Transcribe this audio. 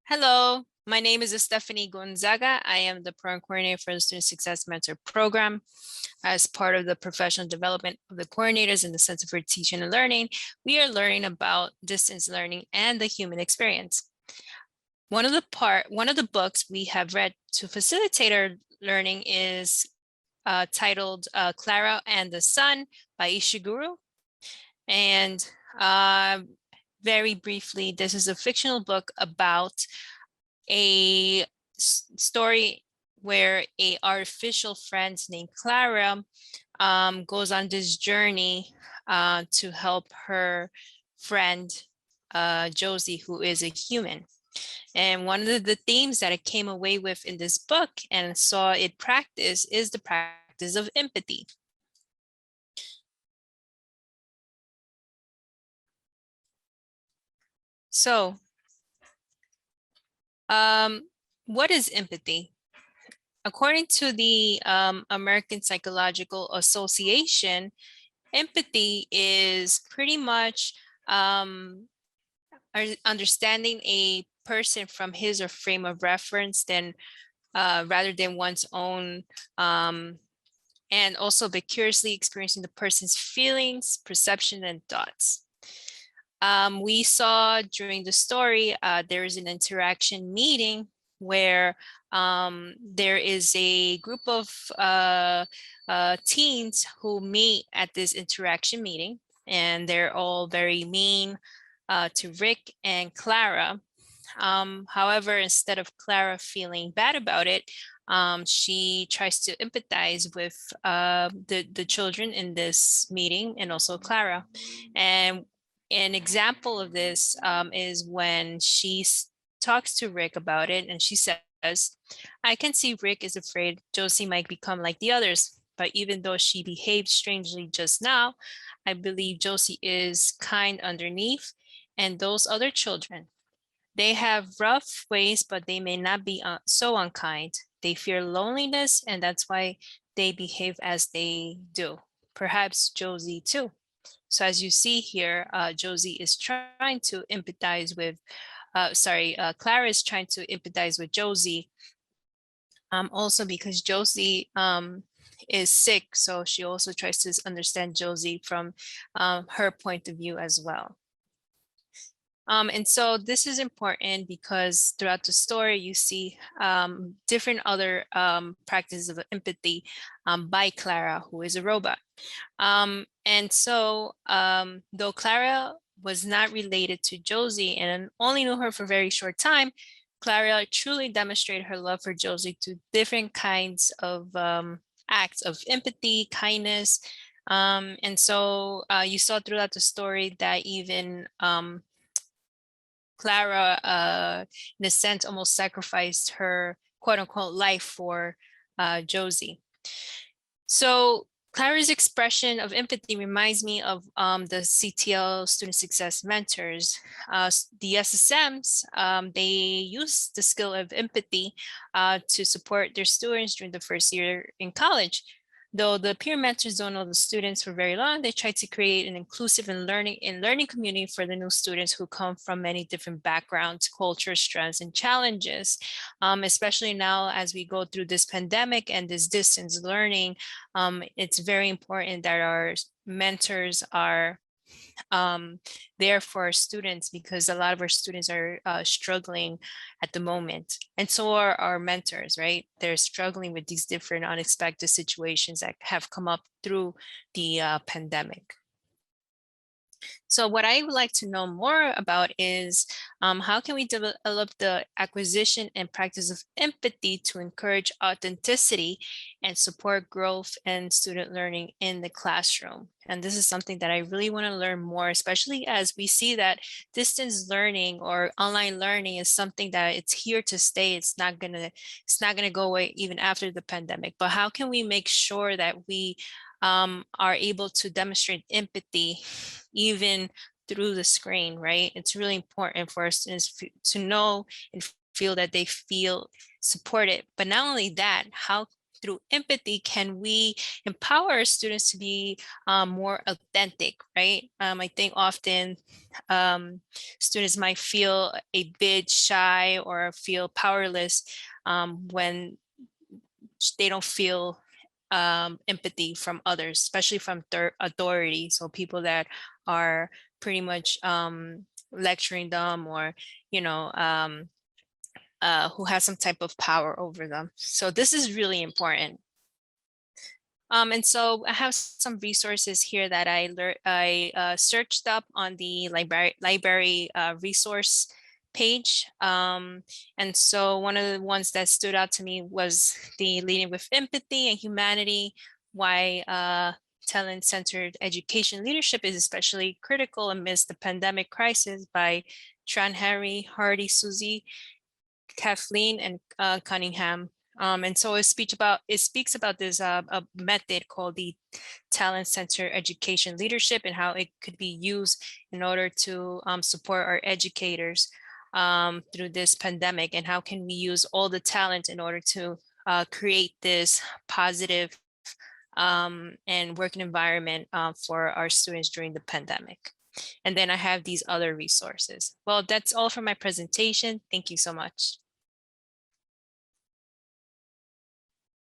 Hello, my name is Estefany Gonzaga. I am the program coordinator for the Student Success Mentor Program. As part of the professional development of the coordinators in the Center for Teaching and Learning, we are learning about distance learning and the human experience. One of the books we have read to facilitate our learning is titled Klara and the Sun by Ishiguro. And very briefly, this is a fictional book about a story where a artificial friend named Klara goes on this journey to help her friend Josie, who is a human. And one of the themes that I came away with in this book and saw it practice is the practice of empathy. So, what is empathy? According to the American Psychological Association, empathy is pretty much understanding a person from his or frame of reference rather than one's own, and also curiously experiencing the person's feelings, perception, and thoughts. We saw during the story, there is an interaction meeting where there is a group of teens who meet at this interaction meeting, and they're all very mean to Rick and Klara. However, instead of Klara feeling bad about it, she tries to empathize with the children in this meeting and also Klara. And an example of this is when she talks to Rick about it, and she says, I can see Rick is afraid Josie might become like the others, but even though she behaved strangely just now, I believe Josie is kind underneath, and those other children, they have rough ways, but they may not be so unkind. They fear loneliness, and that's why they behave as they do. Perhaps Josie too. So as you see here, Josie is trying to empathize with, Klara is trying to empathize with Josie. Also because Josie is sick, so she also tries to understand Josie from her point of view as well. And so this is important because throughout the story, you see different other practices of empathy by Klara, who is a robot. And so though Klara was not related to Josie and only knew her for a very short time, Klara truly demonstrated her love for Josie through different kinds of acts of empathy, kindness. And so you saw throughout the story that even Klara, in a sense, almost sacrificed her quote unquote life for Josie. So Klara's expression of empathy reminds me of the CTL Student Success Mentors. The SSMs, they use the skill of empathy to support their students during the first year in college. Though the peer mentors don't know the students for very long, they try to create an inclusive and learning community for the new students who come from many different backgrounds, cultures, strengths, and challenges. Especially now as we go through this pandemic and this distance learning, it's very important that our mentors are there for our students, because a lot of our students are struggling at the moment, and so are our mentors, right? They're struggling with these different unexpected situations that have come up through the pandemic. So what I would like to know more about is how can we develop the acquisition and practice of empathy to encourage authenticity and support growth and student learning in the classroom? And this is something that I really want to learn more, especially as we see that distance learning or online learning is something that it's here to stay. It's not gonna go away even after the pandemic. But how can we make sure that we are able to demonstrate empathy even through the screen, right? It's really important for our students to know and feel that they feel supported. But not only that, how through empathy can we empower our students to be more authentic, right? I think often students might feel a bit shy or feel powerless when they don't feel empathy from others, especially from authority. So people that are pretty much lecturing them, or you know, who has some type of power over them. So this is really important. And so I have some resources here that I searched up on the library resource page. And so one of the ones that stood out to me was the Leading with Empathy and Humanity, why talent-centered education leadership is especially critical amidst the pandemic crisis, by Tran Harry, Hardy, Susie, Kathleen, and Cunningham. And so it speaks about this a method called the talent center education leadership, and how it could be used in order to support our educators through this pandemic, and how can we use all the talent in order to create this positive and working environment for our students during the pandemic. And then I have these other resources. Well, that's all for my presentation. Thank you so much.